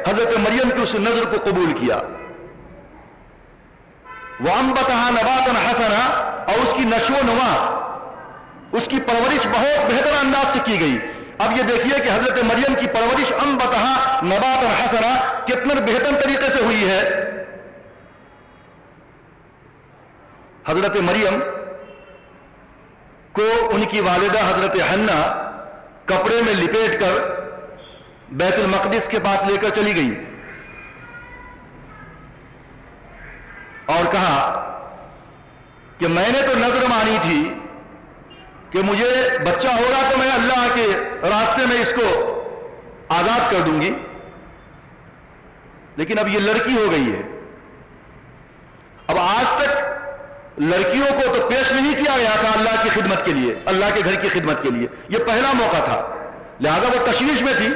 حضرت مریم کی اس نظر کو قبول کیا. وَأَنبَتَهَا نَبَاتًا حَسَنًا, اور اس کی نشو و نما, اس کی پرورش بہت بہتر انداز سے کی گئی. اب یہ دیکھیے کہ حضرت مریم کی پرورش انبتہا نباتا حسنا کتنا بہتر طریقے سے ہوئی ہے. حضرت مریم کو ان کی والدہ حضرت حنا کپڑے میں لپیٹ کر بیت المقدس کے پاس لے کر چلی گئی اور کہا کہ میں نے تو نظر مانی تھی کہ مجھے بچہ ہوگا تو میں اللہ کے راستے میں اس کو آزاد کر دوں گی, لیکن اب یہ لڑکی ہو گئی ہے. اب آج تک لڑکیوں کو تو پیش نہیں کیا گیا تھا اللہ کی خدمت کے لیے, اللہ کے گھر کی خدمت کے لیے. یہ پہلا موقع تھا, لہذا وہ تشویش میں تھی.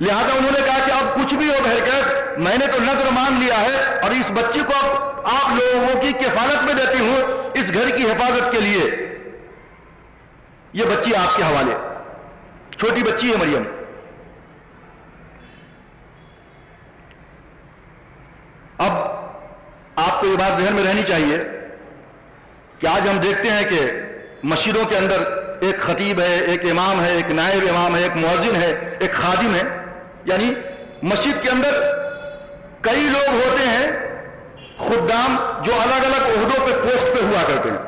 لہذا انہوں نے کہا کہ اب کچھ بھی ہو بہر کر میں نے تو نظر مان لیا ہے اور اس بچی کو اب آپ لوگوں کی کفالت میں دیتی ہوں اس گھر کی حفاظت کے لیے. یہ بچی آپ کے حوالے, چھوٹی بچی ہے مریم. اب آپ کو یہ بات ذہن میں رہنی چاہیے کہ آج ہم دیکھتے ہیں کہ مسجدوں کے اندر ایک خطیب ہے, ایک امام ہے, ایک نائب امام ہے, ایک مؤذن ہے, ایک خادم ہے. یعنی مسجد کے اندر کئی لوگ ہوتے ہیں خدام جو الگ الگ عہدوں پہ پوسٹ پہ ہوا کرتے ہیں.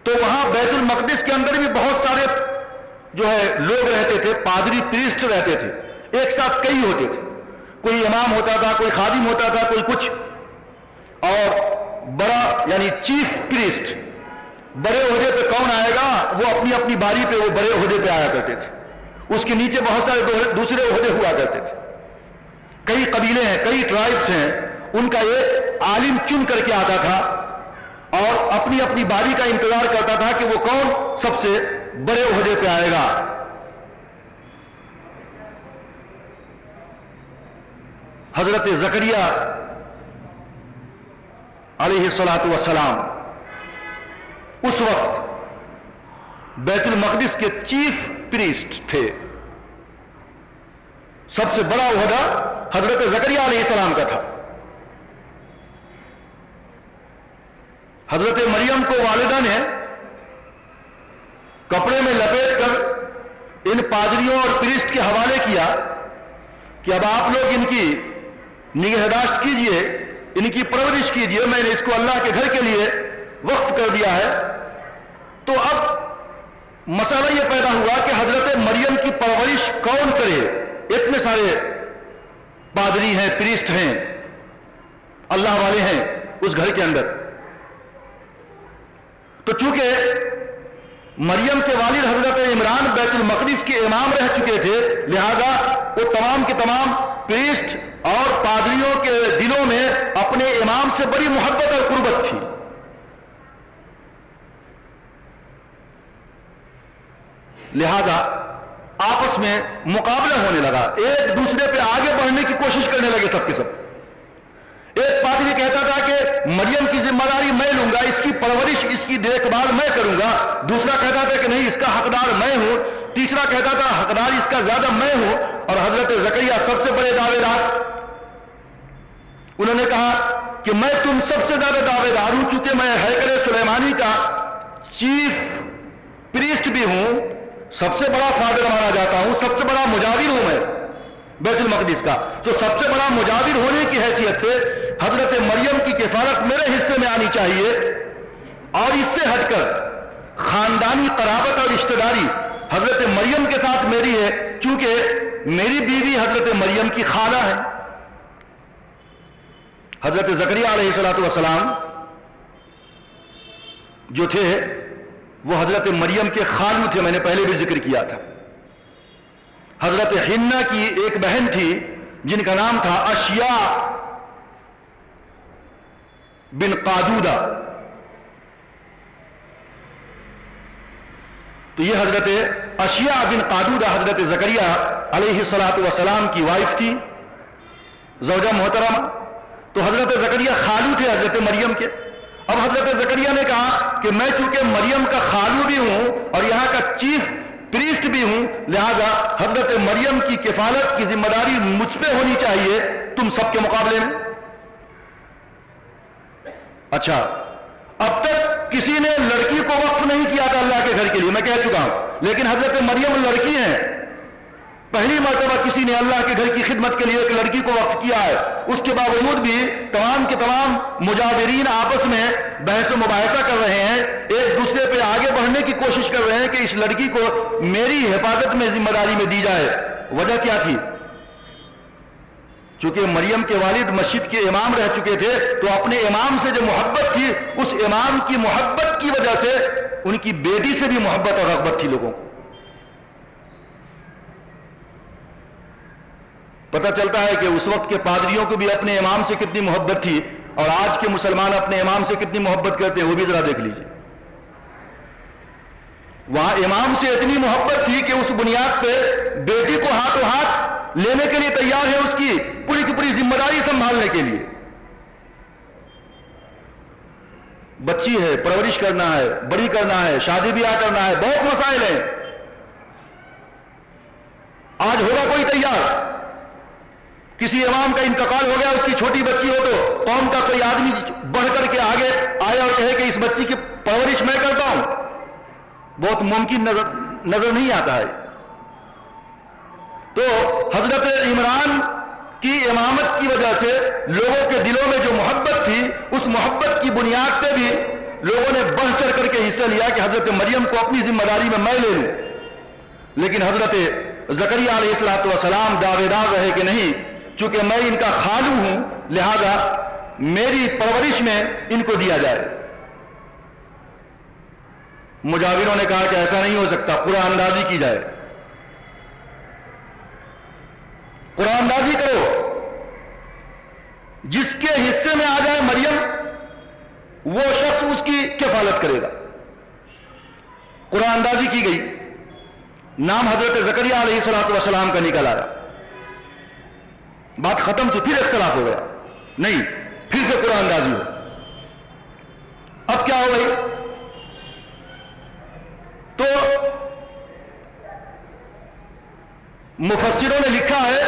تو وہاں بیت المقدس کے اندر بھی بہت سارے جو ہے لوگ رہتے تھے, پادری پریسٹ رہتے تھے, ایک ساتھ کئی ہوتے تھے. کوئی امام ہوتا تھا, کوئی خادم ہوتا تھا, کوئی کچھ. اور بڑا یعنی چیف پریسٹ, بڑے عہدے پہ کون آئے گا, وہ اپنی اپنی باری پہ وہ بڑے عہدے پہ آیا کرتے تھے. اس کے نیچے بہت سارے دوسرے عہدے ہوا کرتے تھے. کئی قبیلے ہیں, کئی ٹرائبس ہیں, ان کا ایک عالم چن کر کے آتا تھا اور اپنی اپنی باری کا انتظار کرتا تھا کہ وہ کون سب سے بڑے عہدے پہ آئے گا. حضرت زکریا علیہ الصلاۃ والسلام اس وقت بیت المقدس کے چیف پریسٹ تھے. سب سے بڑا عہدہ حضرت زکریا علیہ السلام کا تھا. حضرت مریم کو والدہ نے کپڑے میں لپیٹ کر ان پادریوں اور پریسٹ کے حوالے کیا کہ اب آپ لوگ ان کی نگہداشت کیجئے, ان کی پرورش کیجئے, میں نے اس کو اللہ کے گھر کے لیے وقف کر دیا ہے. تو اب مسئلہ یہ پیدا ہوا کہ حضرت مریم کی پرورش کون کرے؟ اتنے سارے پادری ہیں, پریسٹ ہیں, اللہ والے ہیں اس گھر کے اندر. تو چونکہ مریم کے والد حضرت عمران بیت المقدس کے امام رہ چکے تھے, لہذا وہ تمام کے تمام پریسٹ اور پادریوں کے دلوں میں اپنے امام سے بڑی محبت اور قربت تھی. لہذا آپس میں مقابلہ ہونے لگا, ایک دوسرے پہ آگے بڑھنے کی کوشش کرنے لگے سب کے سب. ایک پادری کہتا تھا کہ مریم کی ذمہ داری میں لوں گا, اس کی پرورش, اس کی دیکھ بھال میں کروں گا. دوسرا کہتا تھا کہ نہیں, اس کا حقدار میں ہوں. تیسرا کہتا تھا حقدار اس کا زیادہ میں ہوں. اور حضرت زکریا سب سے بڑے دعوے دار, انہوں نے کہا کہ میں تم سب سے زیادہ دعوے دار ہوں, چونکہ میں ہیکل سلیمانی کا چیف پریسٹ بھی ہوں, سب سے بڑا فادر مانا جاتا ہوں, سب سے بڑا مجاور ہوں میں بیت المقدس کا. تو سب سے بڑا مجاور ہونے کی حیثیت سے حضرت مریم کی کفالت میرے حصے میں آنی چاہیے. اور اس سے ہٹ کر خاندانی قرابت اور رشتہ داری حضرت مریم کے ساتھ میری ہے, چونکہ میری بیوی حضرت مریم کی خالہ ہے. حضرت زکریا علیہ الصلوۃ والسلام جو تھے وہ حضرت مریم کے خالو تھے, میں نے پہلے بھی ذکر کیا تھا. حضرت حنا کی ایک بہن تھی جن کا نام تھا اشیا بن قادودہ. تو یہ حضرت اشیا بن قادودہ حضرت زکریا علیہ الصلوۃ والسلام کی وائف تھی, زوجہ محترمہ. تو حضرت زکریا خالو تھے حضرت مریم کے. اب حضرت زکریا نے کہا کہ میں چونکہ مریم کا خالو بھی ہوں اور یہاں کا چیف پریسٹ بھی ہوں، لہذا حضرت مریم کی کفالت کی ذمہ داری مجھ پہ ہونی چاہیے تم سب کے مقابلے میں۔ اچھا، اب تک کسی نے لڑکی کو وقف نہیں کیا تھا اللہ کے گھر کے لیے، میں کہہ چکا ہوں، لیکن حضرت مریم لڑکی ہیں، پہلی مرتبہ کسی نے اللہ کے گھر کی خدمت کے لیے ایک لڑکی کو وقف کیا ہے۔ اس کے باوجود بھی تمام کے تمام مجاورین آپس میں بحث و مباحثہ کر رہے ہیں، ایک دوسرے پہ آگے بڑھنے کی کوشش کر رہے ہیں کہ اس لڑکی کو میری حفاظت میں ذمہ داری میں دی جائے۔ وجہ کیا تھی؟ چونکہ مریم کے والد مسجد کے امام رہ چکے تھے، تو اپنے امام سے جو محبت تھی، اس امام کی محبت کی وجہ سے ان کی بیٹی سے بھی محبت اور رغبت تھی لوگوں کو۔ پتہ چلتا ہے کہ اس وقت کے پادریوں کو بھی اپنے امام سے کتنی محبت تھی، اور آج کے مسلمان اپنے امام سے کتنی محبت کرتے ہیں وہ بھی ذرا دیکھ لیجیے۔ وہاں امام سے اتنی محبت تھی کہ اس بنیاد پہ بیٹی کو ہاتھوں ہاتھ لینے کے لیے تیار ہے، اس کی پوری ذمہ داری سنبھالنے کے لیے۔ بچی ہے، پرورش کرنا ہے، بڑی کرنا ہے، شادی بیاہ کرنا ہے، بہت مسائل ہیں۔ آج ہوگا کوئی تیار؟ کسی امام کا انتقال ہو گیا، اس کی چھوٹی بچی ہو تو قوم کا کوئی آدمی بڑھ کر کے آگے آئے اور کہے کہ اس بچی کی پرورش میں کرتا ہوں، بہت ممکن نظر نہیں آتا ہے۔ تو حضرت عمران کی امامت کی وجہ سے لوگوں کے دلوں میں جو محبت تھی، اس محبت کی بنیاد پہ بھی لوگوں نے بڑھ چڑھ کر کے حصہ لیا کہ حضرت مریم کو اپنی ذمہ داری میں لے لوں۔ لیکن حضرت زکریا علیہ السلام دعوے دار رہے کہ نہیں، چونکہ میں ان کا خالو ہوں، لہذا میری پرورش میں ان کو دیا جائے۔ مجاوروں نے کہا کہ ایسا نہیں ہو سکتا، قرآن اندازی کی جائے، قرآن اندازی کرو، جس کے حصے میں آ جائے مریم وہ شخص اس کی کفالت کرے گا۔ قرآن اندازی کی گئی، نام حضرت زکریا علیہ السلام کا نکل آیا، بات ختم تو پھر اختلاف ہو گیا، نہیں پھر سے قرآن اندازی ہو۔ اب کیا ہو گئی؟ تو مفسروں نے لکھا ہے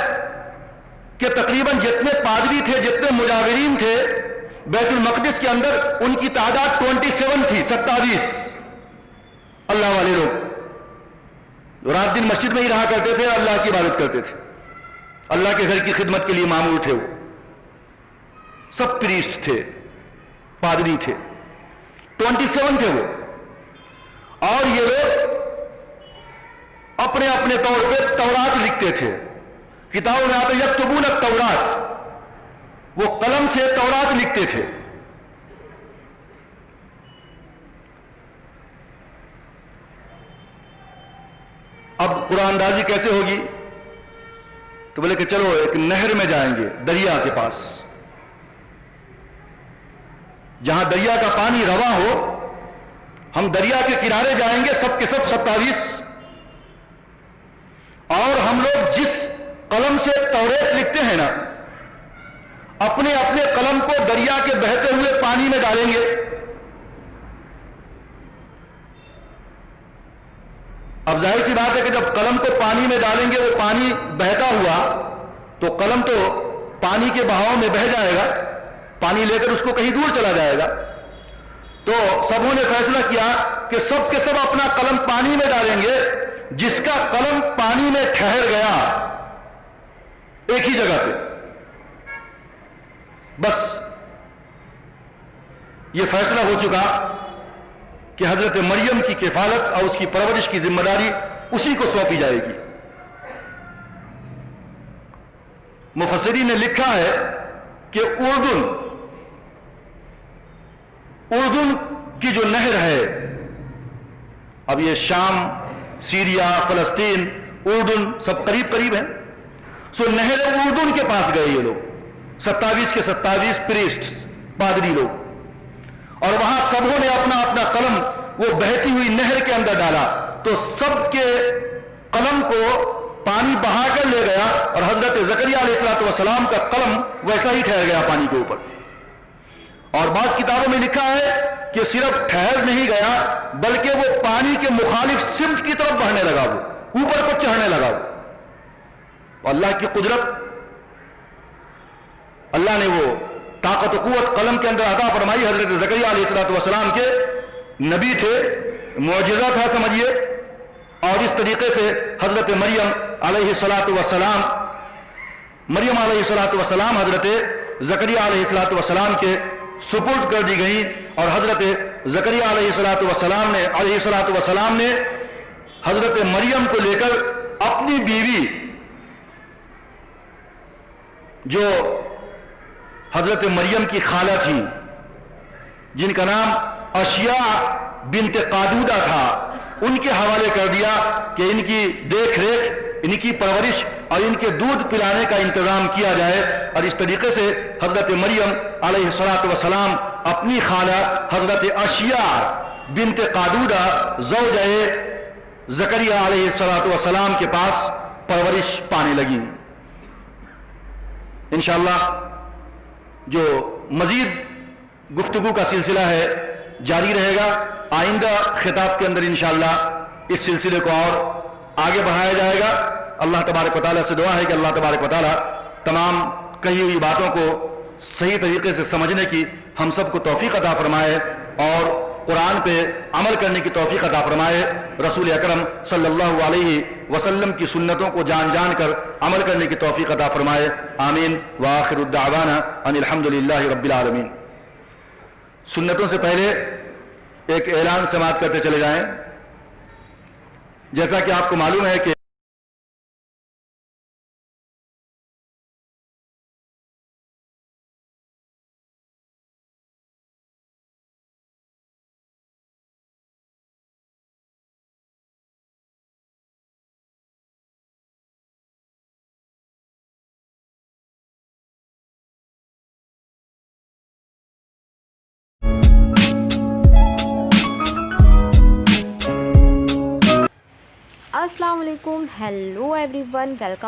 کہ تقریباً جتنے پادری تھے، جتنے مجاورین تھے بیت المقدس کے اندر، ان کی تعداد 27 تھی، 27 اللہ والے لوگ، رات دن مسجد میں ہی رہا کرتے تھے، اللہ کی عبادت کرتے تھے، اللہ کے گھر کی خدمت کے لیے مامور تھے، وہ سب پریسٹ تھے، پادری تھے، 27 تھے وہ۔ اور یہ لوگ اپنے اپنے طور پہ تورات لکھتے تھے، کتابوں میں آتے یکتبون التورات، وہ قلم سے تورات لکھتے تھے۔ اب قرآن اندازی کیسے ہوگی؟ تو بولے کہ چلو ایک نہر میں جائیں گے، دریا کے پاس، جہاں دریا کا پانی رواں ہو، ہم دریا کے کنارے جائیں گے، سب کے سب 27، اور ہم لوگ جس قلم سے توریت لکھتے ہیں نا، اپنے اپنے قلم کو دریا کے بہتے ہوئے پانی میں ڈالیں گے۔ اب ظاہر سی بات ہے کہ جب قلم کو پانی میں ڈالیں گے، وہ پانی بہتا ہوا تو قلم تو پانی کے بہاؤ میں بہہ جائے گا، پانی لے کر اس کو کہیں دور چلا جائے گا۔ تو سبوں نے فیصلہ کیا کہ سب کے سب اپنا قلم پانی میں ڈالیں گے، جس کا قلم پانی میں ٹھہر گیا ایک ہی جگہ پہ، بس یہ فیصلہ ہو چکا کہ حضرت مریم کی کفالت اور اس کی پرورش کی ذمہ داری اسی کو سونپی جائے گی۔ مفسرین نے لکھا ہے کہ اردن کی جو نہر ہے، اب یہ شام، سیریا، فلسطین، اردن سب قریب قریب ہیں، سو نہر اردن کے پاس گئے یہ لوگ، 27 کے 27 پریسٹ، پادری لوگ، اور وہاں سبوں نے اپنا اپنا قلم وہ بہتی ہوئی نہر کے اندر ڈالا، تو سب کے قلم کو پانی بہا کر لے گیا، اور حضرت زکریا علیہ السلام کا قلم ویسا ہی ٹھہر گیا پانی کے اوپر۔ اور بعض کتابوں میں لکھا ہے کہ صرف ٹھہر نہیں گیا بلکہ وہ پانی کے مخالف سمت کی طرف بڑھنے لگا، وہ اوپر کو چڑھنے لگا۔ اللہ کی قدرت، اللہ نے وہ طاقت و قوت قلم کے اندر عطا فرمائی۔ حضرت زکریا علیہ السلام کے نبی تھے، معجزہ تھا سمجھیے، اور اس طریقے سے حضرت مریم علیہ السلام حضرت زکریا علیہ السلام کے سپرد کر دی گئی، اور حضرت زکریا علیہ السلام نے حضرت مریم کو لے کر اپنی بیوی جو حضرت مریم کی خالہ تھی، جن کا نام اشیاء بنت قادودہ تھا، ان کے حوالے کر دیا کہ ان کی دیکھ ریکھ، ان کی پرورش اور ان کے دودھ پلانے کا انتظام کیا جائے۔ اور اس طریقے سے حضرت مریم علیہ السلام اپنی خالہ حضرت اشیاء بنت قادودہ زوجہ زکریا علیہ السلام کے پاس پرورش پانے لگیں۔ انشاءاللہ جو مزید گفتگو کا سلسلہ ہے جاری رہے گا، آئندہ خطاب کے اندر انشاءاللہ اس سلسلے کو اور آگے بڑھایا جائے گا۔ اللہ تبارک و تعالیٰ سے دعا ہے کہ اللہ تبارک و تعالیٰ تمام کہی ہوئی باتوں کو صحیح طریقے سے سمجھنے کی ہم سب کو توفیق عطا فرمائے، اور قرآن پہ عمل کرنے کی توفیق عطا فرمائے، رسول اکرم صلی اللہ علیہ وسلم کی سنتوں کو جان جان کر عمل کرنے کی توفیق عطا فرمائے، آمین وآخر الدعوانا ان الحمدللہ رب العالمین۔ سنتوں سے پہلے ایک اعلان سماعت کرتے چلے جائیں۔ جیسا کہ آپ کو معلوم ہے کہ السلام علیکم، ہیلو ایوری ون، ویلکم